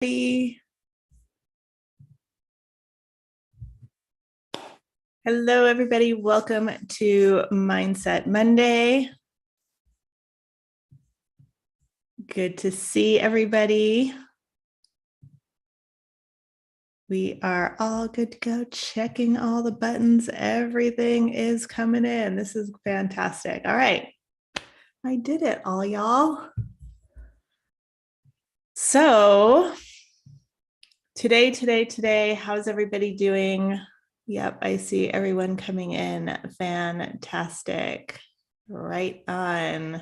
Hello, everybody. Welcome to Mindset Monday. Good to see everybody. We are all good to go, checking all the buttons. Everything is coming in. This is fantastic. All right. I did it, all y'all. So today, how's everybody doing? Yep, I see everyone coming in. Fantastic. Right on.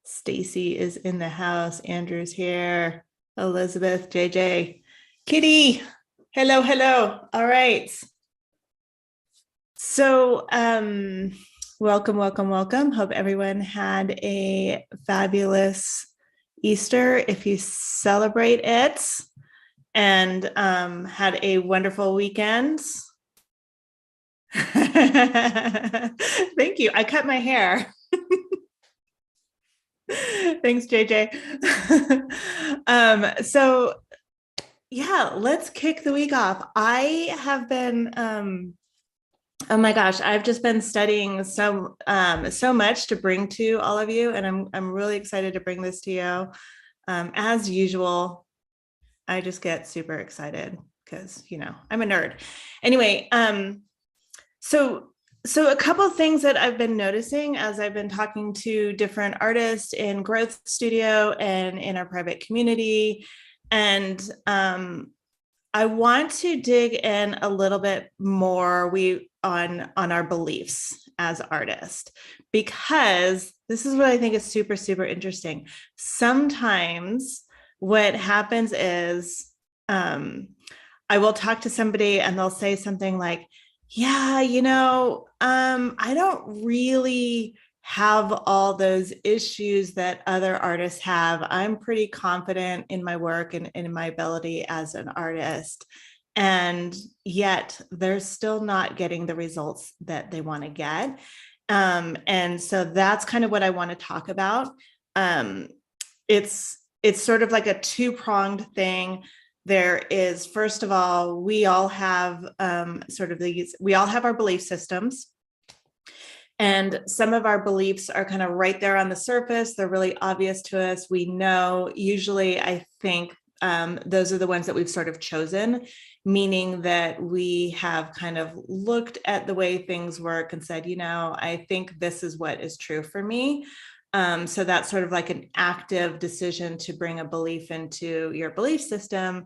Stacy is in the house. Andrew's here. Elizabeth, JJ, Kitty. Hello. All right. So, welcome. Hope everyone had a fabulous Easter if you celebrate it, and had a wonderful weekend. Thank you. I cut my hair. Thanks, JJ. So yeah, let's kick the week off. I have been, oh my gosh, I've just been studying so much to bring to all of you, and I'm really excited to bring this to you. As usual, I just get super excited because I'm a nerd. Anyway, so a couple of things that I've been noticing as I've been talking to different artists in Growth Studio and in our private community. And I want to dig in a little bit more on our beliefs as artists, because this is what I think is super, super interesting. Sometimes what happens is I will talk to somebody and they'll say something like, yeah, I don't really have all those issues that other artists have. I'm pretty confident in my work and in my ability as an artist. And yet they're still not getting the results that they want to get. And so that's kind of what I want to talk about. It's sort of like a two-pronged thing. There is, first of all, we all have we all have our belief systems. And some of our beliefs are kind of right there on the surface. They're really obvious to us. We know, usually, I think those are the ones that we've sort of chosen, meaning that we have kind of looked at the way things work and said, I think this is what is true for me. So that's sort of like an active decision to bring a belief into your belief system.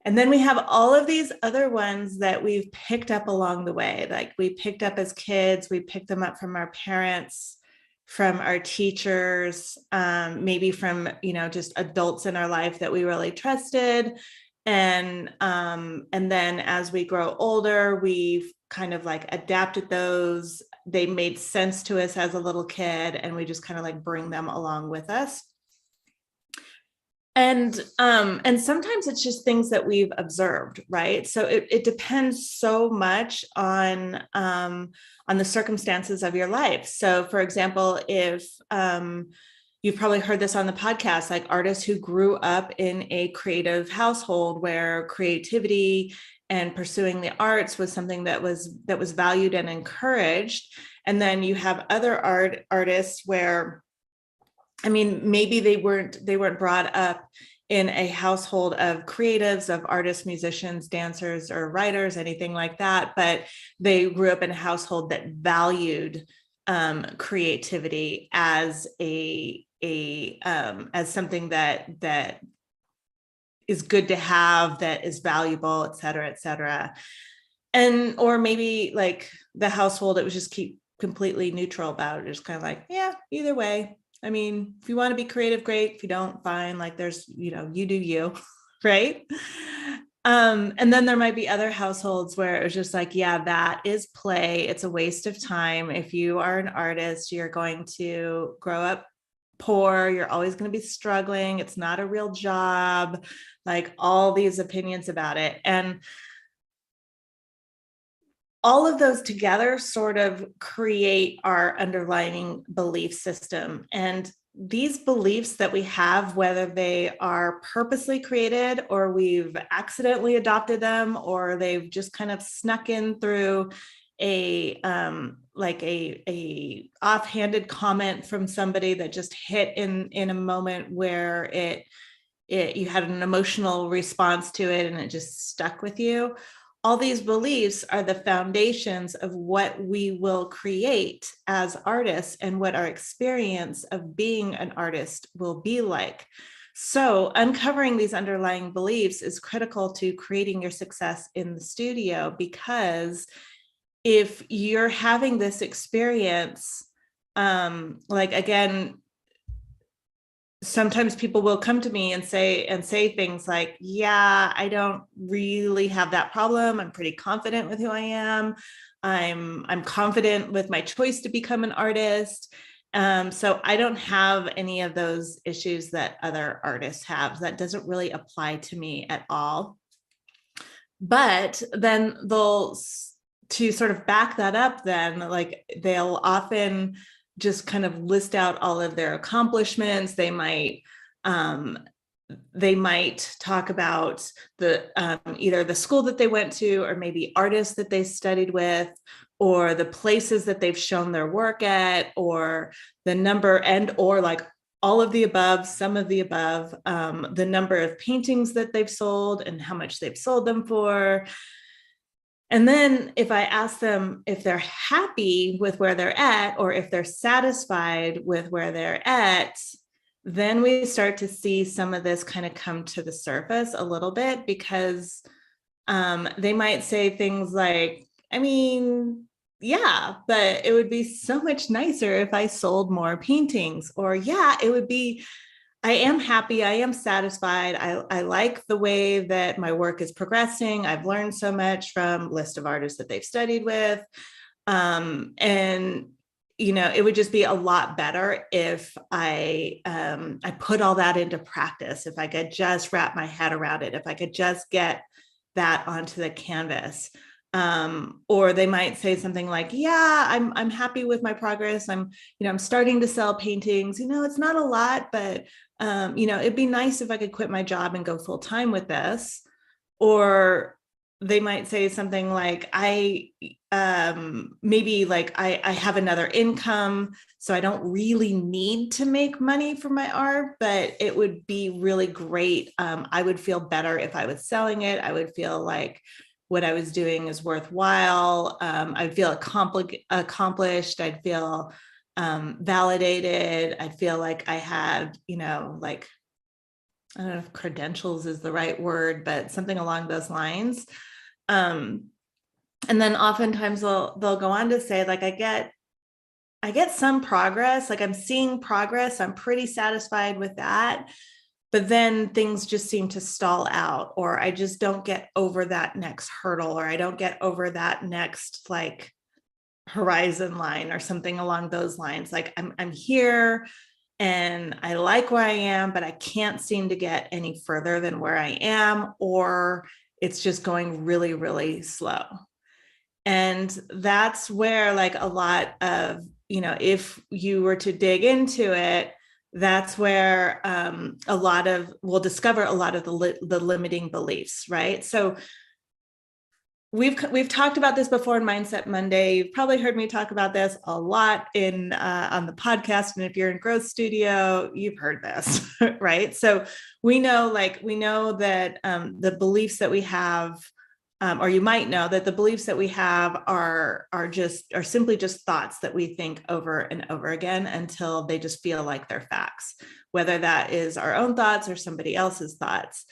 And then we have all of these other ones that we've picked up along the way. Like we picked up as kids, we picked them up from our parents, from our teachers, maybe from, just adults in our life that we really trusted. And then as we grow older, we've kind of like adapted those. They made sense to us as a little kid, and we just kind of like bring them along with us. And sometimes it's just things that we've observed, right? So it depends so much on the circumstances of your life. So, for example, if you've probably heard this on the podcast, like artists who grew up in a creative household where creativity and pursuing the arts was something that was valued and encouraged, and then you have other artists where, maybe they weren't brought up in a household of creatives, of artists, musicians, dancers, or writers, anything like that, but they grew up in a household that valued creativity as as something that is good to have, that is valuable, et cetera. And or maybe like the household, it was just completely neutral about it, just kind of like, yeah, either way. If you want to be creative, great. If you don't, fine. Like there's, you do you, right? And then there might be other households where it was just like, yeah, that is play. It's a waste of time. If you are an artist, you're going to grow up poor. You're always going to be struggling. It's not a real job. Like all these opinions about it. And all of those together sort of create our underlying belief system. And these beliefs that we have, whether they are purposely created or we've accidentally adopted them, or they've just kind of snuck in through a like a offhanded comment from somebody that just hit in a moment where you had an emotional response to it and it just stuck with you. All these beliefs are the foundations of what we will create as artists and what our experience of being an artist will be like. So uncovering these underlying beliefs is critical to creating your success in the studio, because if you're having this experience, like, again, sometimes people will come to me and say things like, yeah, I don't really have that problem. I'm pretty confident with who I am. I'm confident with my choice to become an artist. So I don't have any of those issues that other artists have. That doesn't really apply to me at all. But then to sort of back that up, then like they'll often just kind of list out all of their accomplishments. They might talk about the either the school that they went to, or maybe artists that they studied with, or the places that they've shown their work at, or the number and or like all of the above, some of the above, the number of paintings that they've sold and how much they've sold them for. And then if I ask them if they're happy with where they're at, or if they're satisfied with where they're at, then we start to see some of this kind of come to the surface a little bit, because they might say things like, I mean, yeah, but it would be so much nicer if I sold more paintings. Or, yeah, it would be, I am happy, I am satisfied. I like the way that my work is progressing. I've learned so much from list of artists that they've studied with. And it would just be a lot better if I put all that into practice, if I could just wrap my head around it, if I could just get that onto the canvas. Or they might say something like, yeah, I'm happy with my progress. I'm starting to sell paintings. It's not a lot, but it'd be nice if I could quit my job and go full time with this. Or they might say something like, I have another income, so I don't really need to make money for my art, but it would be really great. I would feel better if I was selling it. I would feel like what I was doing is worthwhile. I'd feel accomplished. I'd feel validated. I'd feel like I had, like, I don't know if credentials is the right word, but something along those lines. And then oftentimes they'll go on to say, like, I get some progress, like I'm seeing progress. I'm pretty satisfied with that. But then things just seem to stall out, or I just don't get over that next hurdle, or I don't get over that next like horizon line, or something along those lines. Like I'm here and I like where I am, but I can't seem to get any further than where I am, or it's just going really, really slow. And that's where, like, a lot of, if you were to dig into it, that's where we'll discover a lot of the limiting beliefs, right? So we've talked about this before in Mindset Monday. You've probably heard me talk about this a lot on the podcast, and if you're in Growth Studio, you've heard this, right? So we know that the beliefs that we have, or you might know that the beliefs that we have are simply just thoughts that we think over and over again until they just feel like they're facts, whether that is our own thoughts or somebody else's thoughts.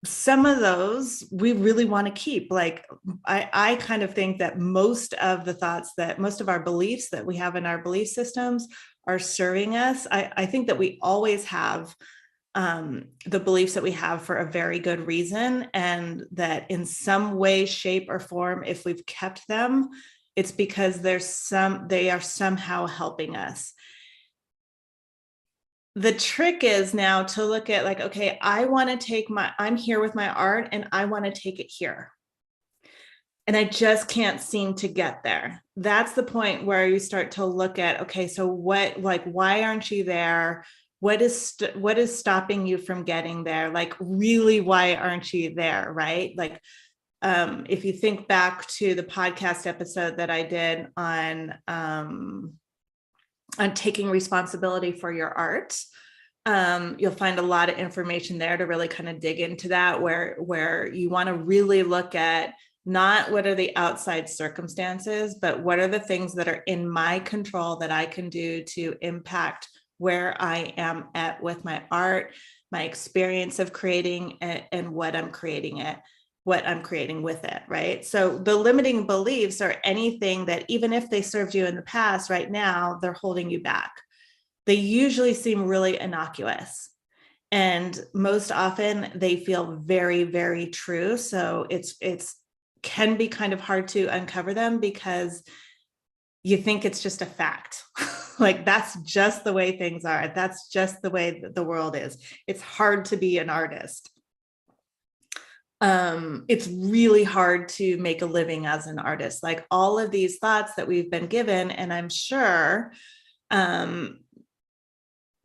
Some of those we really want to keep. Like, I kind of think that most of our beliefs that we have in our belief systems are serving us. I think that we always have the beliefs that we have for a very good reason, and that in some way, shape, or form, if we've kept them, it's because they are somehow helping us. The trick is now to look at, like, okay, I'm here with my art and I want to take it here. and I just can't seem to get there. That's the point where you start to look at, okay, so what, like, why aren't you there? What is stopping you from getting there? Like, really, why aren't you there? Right? Like, if you think back to the podcast episode that I did on taking responsibility for your art, you'll find a lot of information there to really kind of dig into that, where you want to really look at not what are the outside circumstances, but what are the things that are in my control that I can do to impact where I am at with my art, my experience of creating it, and what I'm creating with it, right? So the limiting beliefs are anything that, even if they served you in the past, right now, they're holding you back. They usually seem really innocuous. And most often they feel very, very true. So it's can be kind of hard to uncover them because you think it's just a fact. Like, that's just the way things are. That's just the way that the world is. It's hard to be an artist. It's really hard to make a living as an artist. Like, all of these thoughts that we've been given, and I'm sure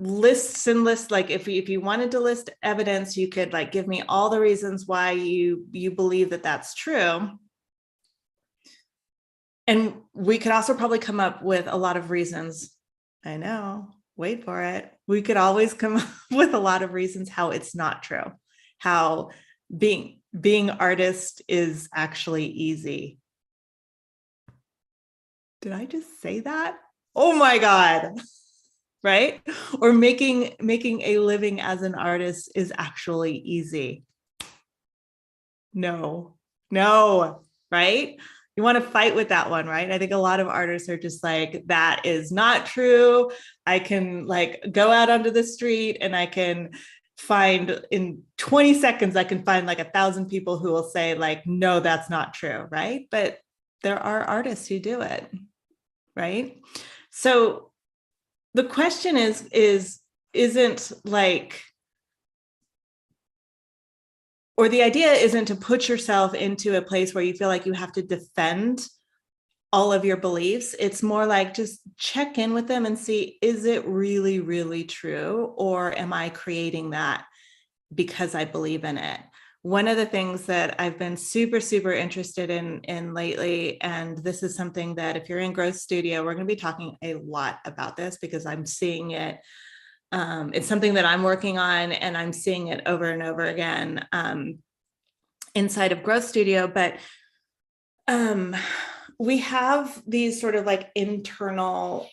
lists and lists, like if you wanted to list evidence, you could like give me all the reasons why you believe that that's true. And we could also probably come up with a lot of reasons. I know, wait for it. We could always come up with a lot of reasons how it's not true, how being artist is actually easy. Did I just say that? Oh my God. Right? Or making a living as an artist is actually easy. No, right? You want to fight with that one, right? I think a lot of artists are just like, that is not true. I can like go out onto the street and I can find in 20 seconds, I can find like 1,000 people who will say like, no, that's not true, right? But there are artists who do it, right? So the question isn't like, or the idea isn't to put yourself into a place where you feel like you have to defend all of your beliefs. It's more like, just check in with them and see, is it really, really true? Or am I creating that because I believe in it? One of the things that I've been super, super interested in lately, and this is something that if you're in Growth Studio, we're going to be talking a lot about this because I'm seeing it. It's something that I'm working on, and I'm seeing it over and over again inside of Growth Studio. But we have these sort of like internal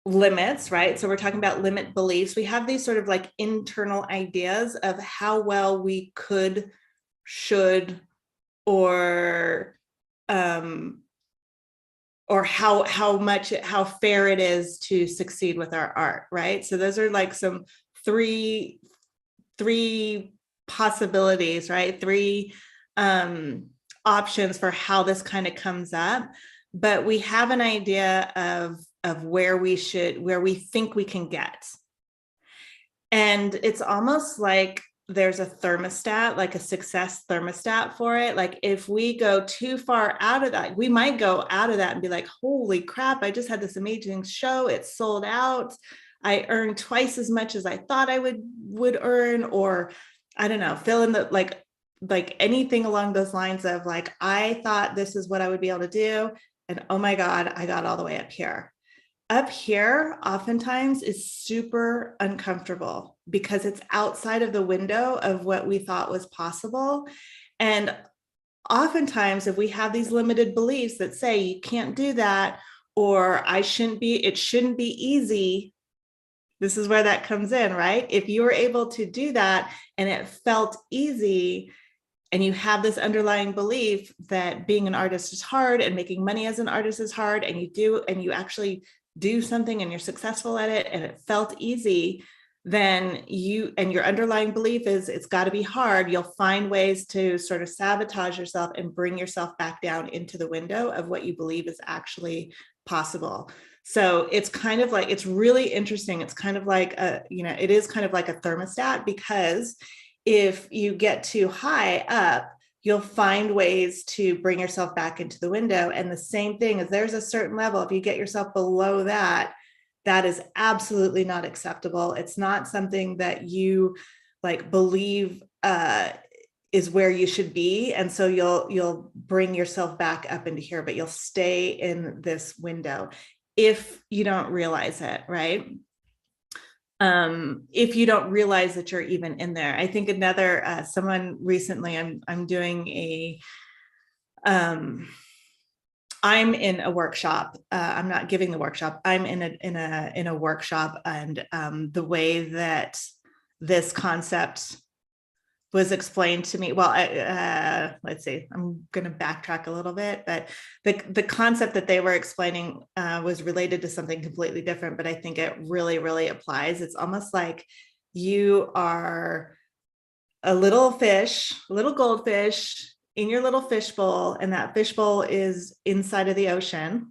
limits, right? So we're talking about limit beliefs. We have these sort of like internal ideas of how well we could, should, or how fair it is to succeed with our art, right? So those are like some three possibilities, right? Three options for how this kind of comes up. But we have an idea of where we think we can get. And it's almost like there's a thermostat, like a success thermostat for it. Like, if we go too far out of that, we might go out of that and be like, holy crap, I just had this amazing show. It's sold out. I earned twice as much as I thought I would earn, or I don't know, fill in the like anything along those lines of like, I thought this is what I would be able to do. And oh my God, I got all the way up here. Up here oftentimes is super uncomfortable because it's outside of the window of what we thought was possible. And oftentimes, if we have these limited beliefs that say you can't do that, or it shouldn't be easy, this is where that comes in, right? If you were able to do that and it felt easy, and you have this underlying belief that being an artist is hard and making money as an artist is hard, and you actually do something and you're successful at it and it felt easy, then your underlying belief is it's got to be hard. You'll find ways to sort of sabotage yourself and bring yourself back down into the window of what you believe is actually possible. So it's kind of like, it's really interesting. It's kind of like it is kind of like a thermostat, because if you get too high up, you'll find ways to bring yourself back into the window. And the same thing is, there's a certain level. If you get yourself below that, that is absolutely not acceptable. It's not something that you like believe is where you should be. And so you'll bring yourself back up into here, but you'll stay in this window if you don't realize it, right? If you don't realize that you're even in there. I think another, someone recently, I'm doing a, I'm in a workshop. I'm not giving the workshop. I'm in a workshop, and the way that this concept was explained to me. Well, let's see. I'm going to backtrack a little bit, but the concept that they were explaining was related to something completely different. But I think it really, really applies. It's almost like you are a little fish, a little goldfish in your little fishbowl, and that fishbowl is inside of the ocean.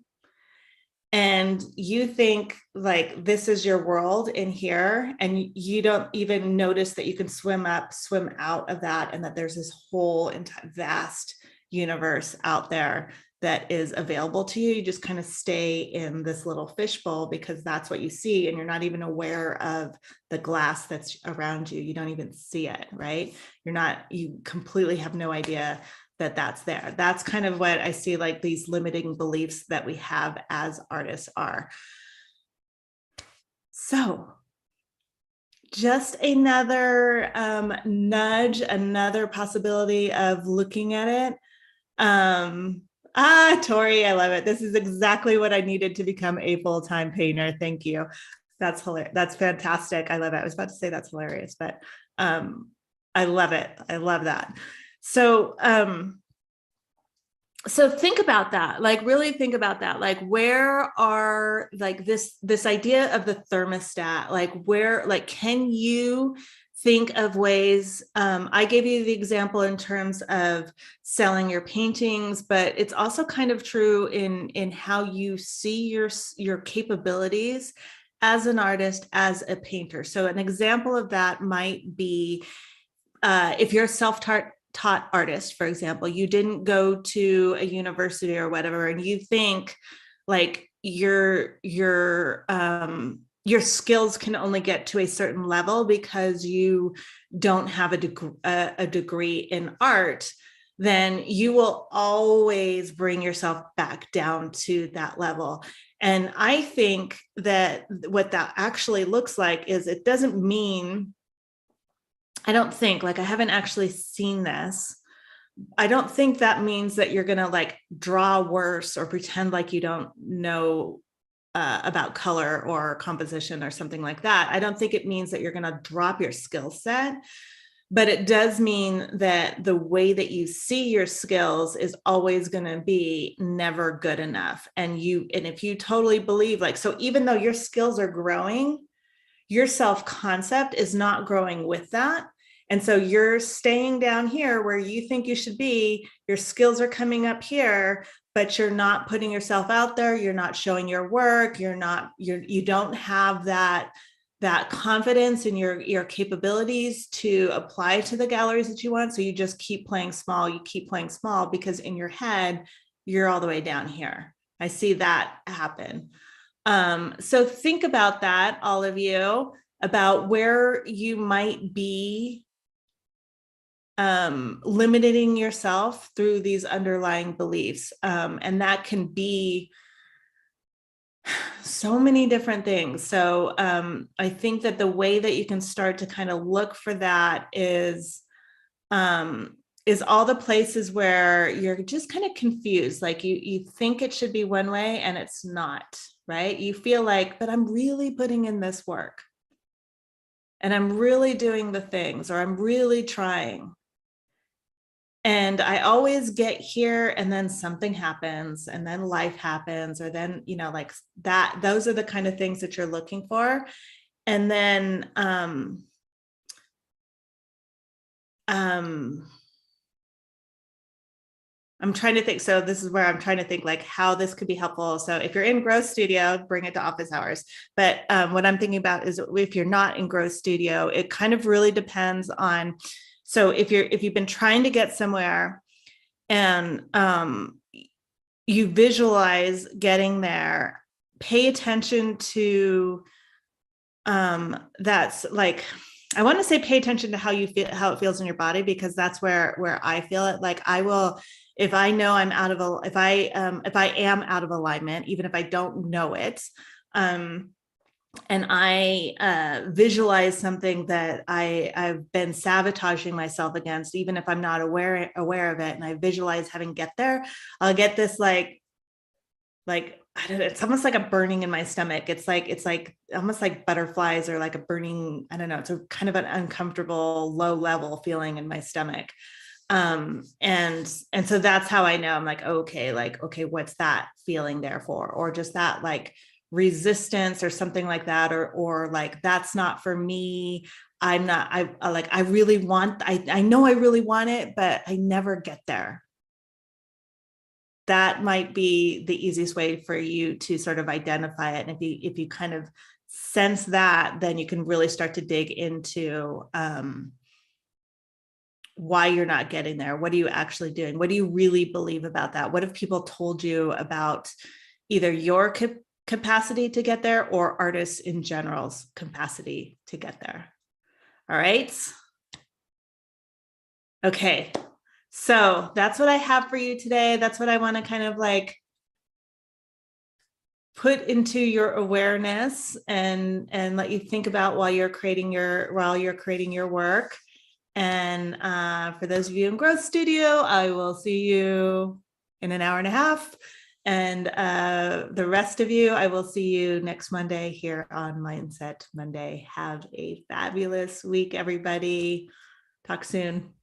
And you think like this is your world in here, and you don't even notice that you can swim up, swim out of that, and that there's this whole entire vast universe out there that is available to you. You just kind of stay in this little fishbowl because that's what you see, and you're not even aware of the glass that's around you. You don't even see it, right? You completely have no idea that that's there. That's kind of what I see, like these limiting beliefs that we have as artists are. So just another nudge, another possibility of looking at it. Tori, I love it. This is exactly what I needed to become a full-time painter. Thank you. That's hilarious. That's fantastic. I love it. I was about to say that's hilarious, but I love it. I love that. So think about that, like really think about that. Like where are like this idea of the thermostat, like where, like, can you think of ways? I gave you the example in terms of selling your paintings, but it's also kind of true in how you see your capabilities as an artist, as a painter. So an example of that might be if you're a self-taught artist, for example, you didn't go to a university or whatever, and you think like your skills can only get to a certain level because you don't have a degree in art, then you will always bring yourself back down to that level. And I think that what that actually looks like is, it doesn't mean, I don't think, like, I haven't actually seen this. I don't think that means that you're going to like draw worse or pretend like you don't know about color or composition or something like that. I don't think it means that you're going to drop your skill set, but it does mean that the way that you see your skills is always going to be never good enough. And if you totally believe, like, so even though your skills are growing, your self-concept is not growing with that. And so you're staying down here where you think you should be, your skills are coming up here, but you're not putting yourself out there. You're not showing your work. You don't have that confidence in your capabilities to apply to the galleries that you want. So you just keep playing small. You keep playing small because in your head, you're all the way down here. I see that happen. So think about that, all of you, about where you might be limiting yourself through these underlying beliefs. And that can be so many different things. So I think that the way that you can start to kind of look for that is all the places where you're just kind of confused. Like you think it should be one way and it's not, right? You feel like, but I'm really putting in this work and I'm really doing the things, or I'm really trying. And I always get here and then something happens and then life happens, or then, like that, those are the kind of things that you're looking for. And then, I'm trying to think. So this is where I'm trying to think like how this could be helpful. So if you're in Growth Studio, bring it to office hours. But what I'm thinking about is if you're not in Growth Studio, it kind of really depends on, so if you've been trying to get somewhere And you visualize getting there, pay attention to that's like, I want to say pay attention to how you feel, how it feels in your body, because that's where I feel it. Like I will, if I know I'm out of a, if I am out of alignment, even if I don't know it, and I visualize something that I've been sabotaging myself against, even if I'm not aware of it, and I visualize having get there, I'll get this like I don't know, it's almost like a burning in my stomach. It's like almost like butterflies, or like a burning, I don't know, it's a kind of an uncomfortable low level feeling in my stomach. And so that's how I know. I'm like, okay, what's that feeling there for? Or just that like resistance or something like that, or like that's not for me. I'm not, I like, I really want, I know I really want it, but I never get there. That might be the easiest way for you to sort of identify it. And if you kind of sense that, then you can really start to dig into why you're not getting there. What are you actually doing? What do you really believe about that? What have people told you about either your capacity to get there, or artists in general's capacity to get there? All right. Okay. So that's what I have for you today. That's what I want to kind of like put into your awareness and let you think about while you're creating your work. And for those of you in Growth Studio, I will see you in an hour and a half. And the rest of you, I will see you next Monday here on Mindset Monday. Have a fabulous week, everybody. Talk soon.